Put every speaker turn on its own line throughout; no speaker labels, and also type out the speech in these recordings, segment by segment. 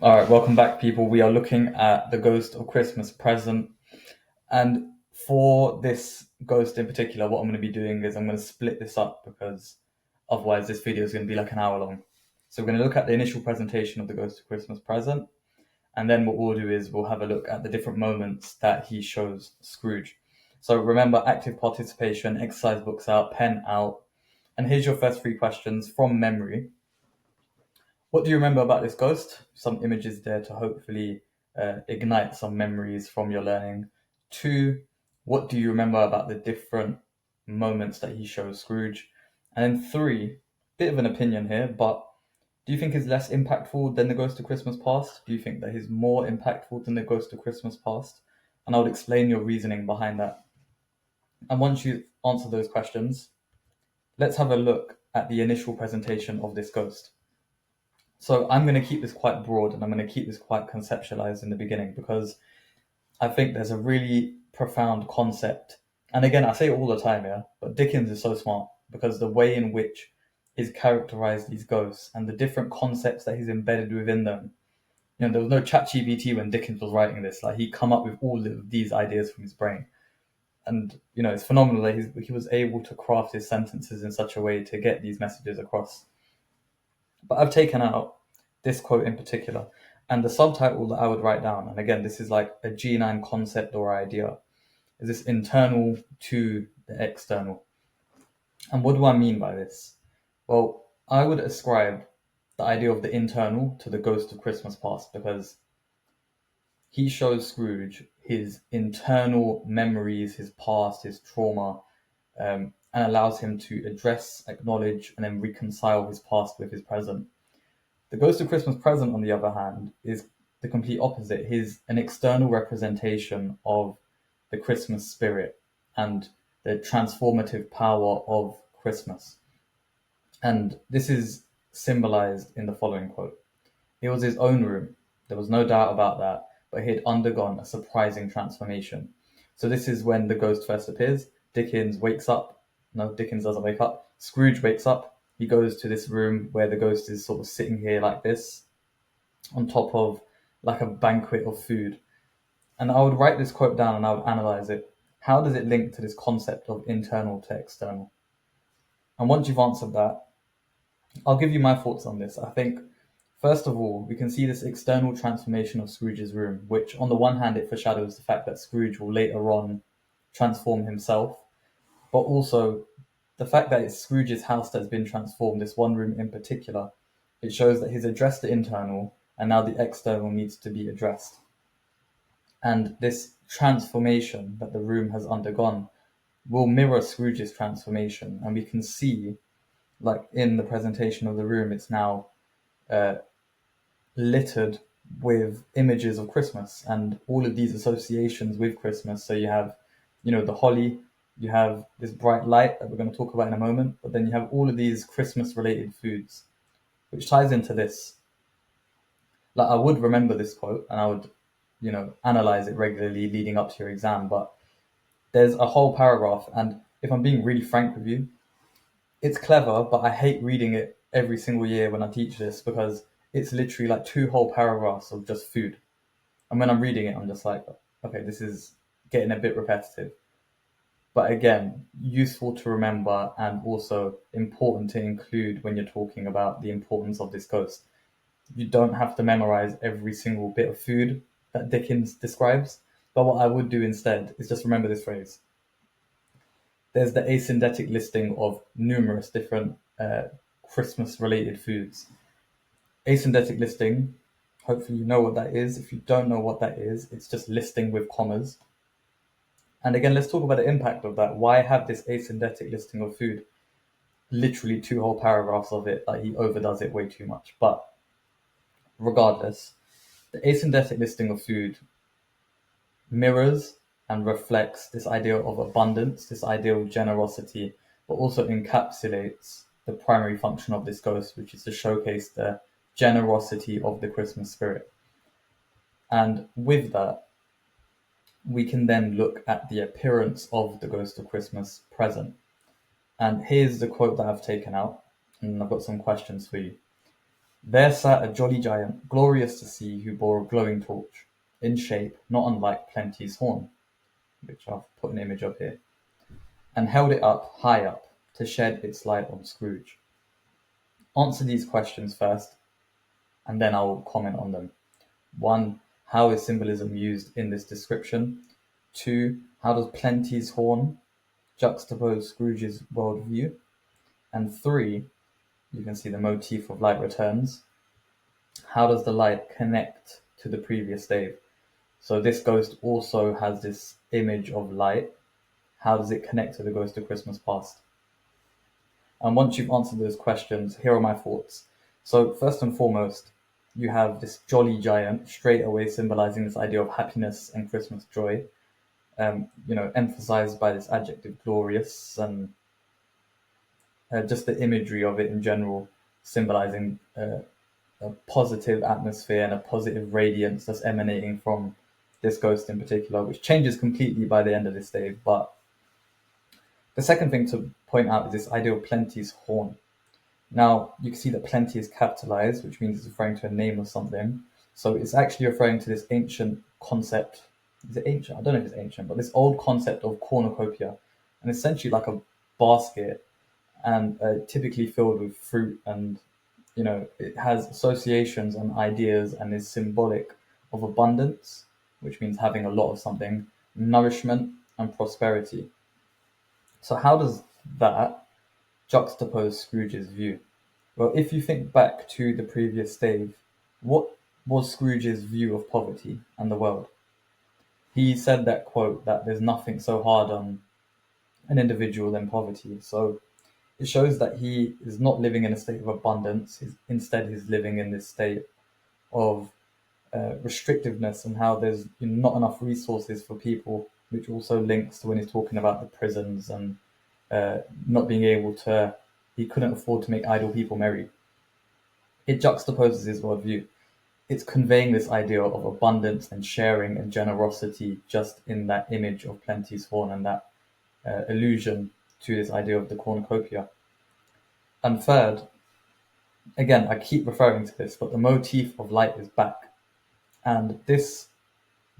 All right, welcome back, people. We are looking at the Ghost of Christmas Present. And for this ghost in particular, what I'm going to be doing is I'm going to split this up because otherwise this video is going to be like an hour long. So we're going to look at the initial presentation of the Ghost of Christmas Present. And then what we'll do is we'll have a look at the different moments that he shows Scrooge. So remember, active participation, exercise books out, pen out. And here's your first three questions from memory. What do you remember about this ghost? Some images there to hopefully ignite some memories from your learning. Two, what do you remember about the different moments that he shows Scrooge? And then three, bit of an opinion here, but do you think he's less impactful than the Ghost of Christmas Past? Do you think that he's more impactful than the Ghost of Christmas Past? And I would explain your reasoning behind that. And once you answer those questions, let's have a look at the initial presentation of this ghost. So I'm going to keep this quite broad and I'm going to keep this quite conceptualized in the beginning because I think there's a really profound concept. And again, I say it all the time, yeah, but Dickens is so smart because the way in which he's characterized these ghosts and the different concepts that he's embedded within them. There was no ChatGPT when Dickens was writing this. Like, he come up with all of these ideas from his brain. And, it's phenomenal that he was able to craft his sentences in such a way to get these messages across. But I've taken out this quote in particular, and the subtitle that I would write down, and again, this is like a G9 concept or idea, is this internal to the external. And what do I mean by this? Well, I would ascribe the idea of the internal to the Ghost of Christmas Past because he shows Scrooge his internal memories, his past, his trauma, and allows him to address, acknowledge, and then reconcile his past with his present. The Ghost of Christmas Present, on the other hand, is the complete opposite. He's an external representation of the Christmas spirit and the transformative power of Christmas. And this is symbolized in the following quote. It was his own room. There was no doubt about that, but he had undergone a surprising transformation. So this is when the ghost first appears. Dickens wakes up. No, Dickens doesn't wake up. Scrooge wakes up. He goes to this room where the ghost is sort of sitting here like this, on top of like a banquet of food. And I would write this quote down and I would analyze it. How does it link to this concept of internal to external? And once you've answered that, I'll give you my thoughts on this. I think, first of all, we can see this external transformation of Scrooge's room, which on the one hand, it foreshadows the fact that Scrooge will later on transform himself, but also the fact that it's Scrooge's house that's been transformed, this one room in particular, it shows that he's addressed the internal and now the external needs to be addressed. And this transformation that the room has undergone will mirror Scrooge's transformation. And we can see, like in the presentation of the room, it's now littered with images of Christmas and all of these associations with Christmas. So you have, the holly, you have this bright light that we're going to talk about in a moment, but then you have all of these Christmas related foods, which ties into this. Like, I would remember this quote and I would, analyze it regularly leading up to your exam, but there's a whole paragraph. And if I'm being really frank with you, it's clever, but I hate reading it every single year when I teach this because it's literally like two whole paragraphs of just food. And when I'm reading it, I'm just like, okay, this is getting a bit repetitive. But again, useful to remember and also important to include when you're talking about the importance of this ghost. You don't have to memorize every single bit of food that Dickens describes. But what I would do instead is just remember this phrase. There's the asyndetic listing of numerous different Christmas-related foods. Asyndetic listing, hopefully you know what that is. If you don't know what that is, it's just listing with commas. And again, let's talk about the impact of that. Why have this asyndetic listing of food? Literally two whole paragraphs of it, like he overdoes it way too much. But regardless, the asyndetic listing of food mirrors and reflects this idea of abundance, this idea of generosity, but also encapsulates the primary function of this ghost, which is to showcase the generosity of the Christmas spirit. And with that, we can then look at the appearance of the Ghost of Christmas Present. And here's the quote that I've taken out, and I've got some questions for you. There sat a jolly giant, glorious to see, who bore a glowing torch, in shape not unlike Plenty's horn, which I've put an image of here, and held it up, high up, to shed its light on Scrooge. Answer these questions first, and then I'll comment on them. 1. How is symbolism used in this description? 2. How does Plenty's horn juxtapose Scrooge's worldview? And 3. You can see the motif of light returns. How does the light connect to the previous day? So this ghost also has this image of light. How does it connect to the ghost of Christmas past? And once you've answered those questions, here are my thoughts. So first and foremost, you have this jolly giant straight away symbolizing this idea of happiness and Christmas joy, emphasized by this adjective glorious, and just the imagery of it in general, symbolizing a positive atmosphere and a positive radiance that's emanating from this ghost in particular, which changes completely by the end of this day. But the second thing to point out is this idea of Plenty's horn. Now, you can see that Plenty is capitalized, which means it's referring to a name of something. So it's actually referring to this ancient concept. Is it ancient? I don't know if it's ancient, but this old concept of cornucopia, and essentially like a basket, and typically filled with fruit, and it has associations and ideas and is symbolic of abundance, which means having a lot of something, nourishment, and prosperity. So how does that juxtapose Scrooge's view? Well, if you think back to the previous stave, what was Scrooge's view of poverty and the world? He said that quote that there's nothing so hard on an individual than poverty. So it shows that he is not living in a state of abundance. Instead, he's living in this state of restrictiveness, and how there's not enough resources for people, which also links to when he's talking about the prisons and not being able to, he couldn't afford to make idle people merry. It juxtaposes his worldview. It's conveying this idea of abundance and sharing and generosity just in that image of Plenty's horn, and that allusion to this idea of the cornucopia. And third, again, I keep referring to this, but the motif of light is back. And this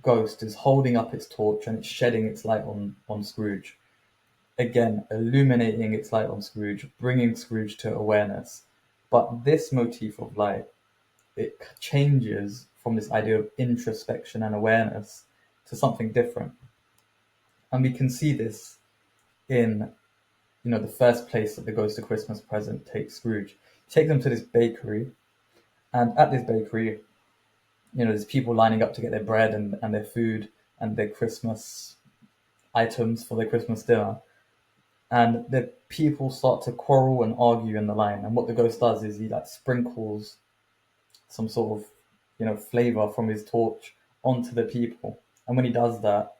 ghost is holding up its torch and it's shedding its light on Scrooge. Again, illuminating its light on Scrooge, bringing Scrooge to awareness. But this motif of light, it changes from this idea of introspection and awareness to something different. And we can see this in the first place that the Ghost of Christmas Present takes Scrooge. Take them to this bakery, and at this bakery, there's people lining up to get their bread and their food and their Christmas items for their Christmas dinner. And the people start to quarrel and argue in the line. And what the ghost does is he sprinkles some sort of flavor from his torch onto the people. And when he does that,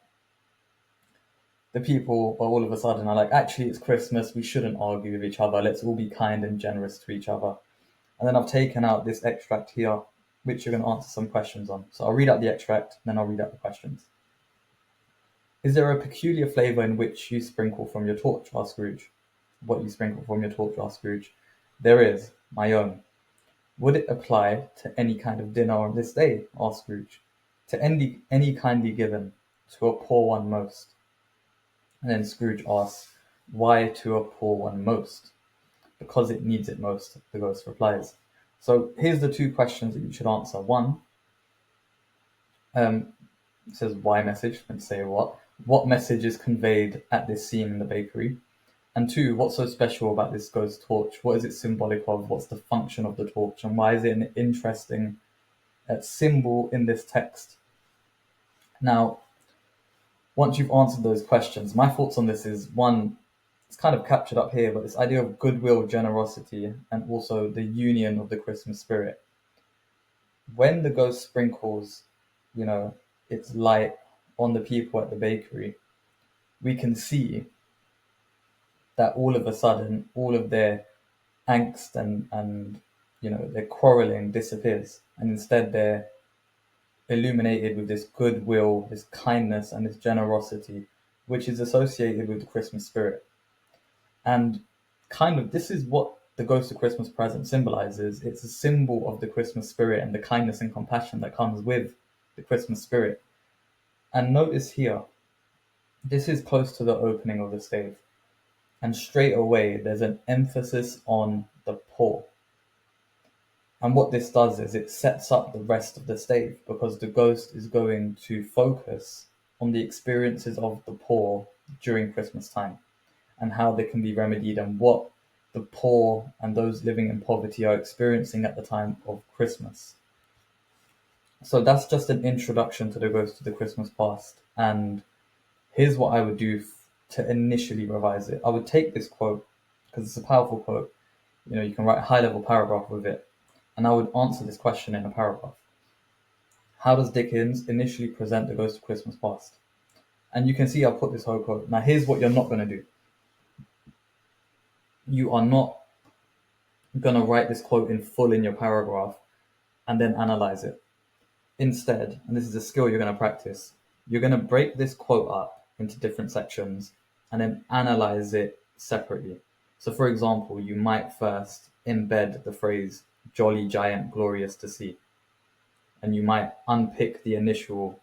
the people are all of a sudden are like, actually, it's Christmas. We shouldn't argue with each other. Let's all be kind and generous to each other. And then I've taken out this extract here, which you're going to answer some questions on. So I'll read out the extract, and then I'll read out the questions. Is there a peculiar flavor in which you sprinkle from your torch, asked Scrooge? What you sprinkle from your torch, asked Scrooge. There is, my own. Would it apply to any kind of dinner on this day, asked Scrooge. To any kindly given, to a poor one most. And then Scrooge asks, why to a poor one most? Because it needs it most, the ghost replies. So here's the two questions that you should answer. One, it says why message, and say what. What message is conveyed at this scene in the bakery? And two, what's so special about this ghost torch? What is it symbolic of? What's the function of the torch? And why is it an interesting symbol in this text? Now, once you've answered those questions, my thoughts on this is, one, it's kind of captured up here, but this idea of goodwill, generosity, and also the union of the Christmas spirit. When the ghost sprinkles, its light on the people at the bakery, we can see that all of a sudden, all of their angst and their quarreling disappears. And instead they're illuminated with this goodwill, this kindness, and this generosity, which is associated with the Christmas spirit. And kind of this is what the Ghost of Christmas Present symbolizes, it's a symbol of the Christmas spirit and the kindness and compassion that comes with the Christmas spirit. And notice here, this is close to the opening of the stave. And straight away, there's an emphasis on the poor. And what this does is it sets up the rest of the stave, because the ghost is going to focus on the experiences of the poor during Christmas time and how they can be remedied and what the poor and those living in poverty are experiencing at the time of Christmas. So that's just an introduction to the Ghost of the Christmas Past. And here's what I would do to initially revise it. I would take this quote, because it's a powerful quote. You can write a high-level paragraph with it. And I would answer this question in a paragraph. How does Dickens initially present the Ghost of Christmas Past? And you can see I'll put this whole quote. Now, here's what you're not going to do. You are not going to write this quote in full in your paragraph and then analyze it. Instead, and this is a skill you're going to practice, you're going to break this quote up into different sections and then analyze it separately. So, for example, you might first embed the phrase, "jolly giant glorious to see," and you might unpick the initial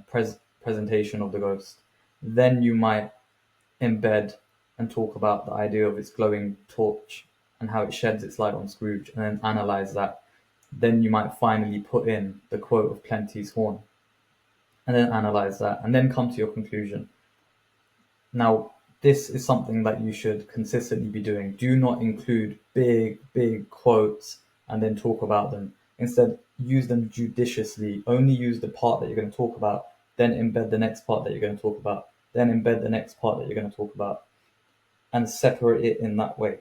presentation of the ghost. Then you might embed and talk about the idea of its glowing torch and how it sheds its light on Scrooge, and then analyze that. Then you might finally put in the quote of Plenty's horn, and then analyze that, and then come to your conclusion. Now, this is something that you should consistently be doing. Do not include big quotes and then talk about them. Instead, use them judiciously. Only use the part that you're going to talk about, then embed the next part that you're going to talk about, then embed the next part that you're going to talk about, and separate it in that way.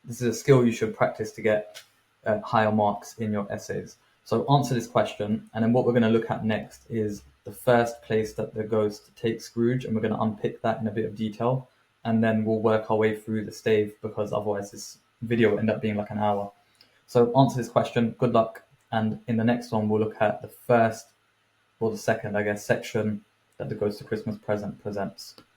This is a skill you should practice to get higher marks in your essays. So answer this question, and then what we're going to look at next is the first place that the ghost takes Scrooge, and we're going to unpick that in a bit of detail, and then we'll work our way through the stave, because otherwise this video will end up being like an hour. So answer this question, good luck, and in the next one we'll look at the first, or the second, I guess, section that the Ghost of Christmas Present presents.